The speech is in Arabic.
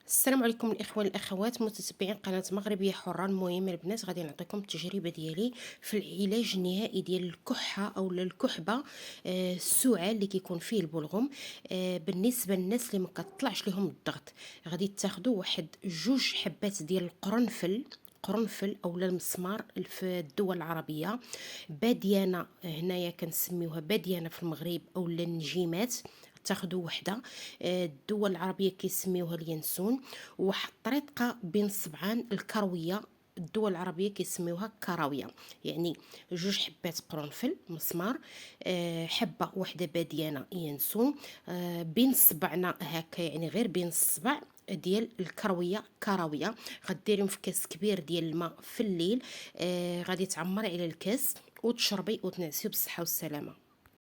السلام عليكم الاخوان الاخوات متتبعين قناه مغربيه حره. المهم البنات غادي نعطيكم التجربه ديالي في العلاج النهائي ديال الكحه او الكحبه، السعال اللي كيكون فيه البلغم. بالنسبه للناس اللي ما كطلعش لهم الضغط، غادي تاخذوا واحد جوج حبات ديال قرنفل او المسمار في الدول العربيه. باديانه هنايا كنسميوها باديانه في المغرب او النجيمات، تاخدوا وحده. الدول العربيه كيسميوها اليانسون. وواحد الطريقه بين صبعان الكرويه، الدول العربيه كيسميوها كراويه. يعني جوج حبات قرنفل مسمار، حبه واحده باديانه ينسون، بين صبعنا هكا، يعني غير بين الصبع ديال الكرويه كراويه. غديريهم في كاس كبير ديال الماء في الليل، غادي تعمري على الكاس وتشربي وتنعسي بالصحه والسلامه.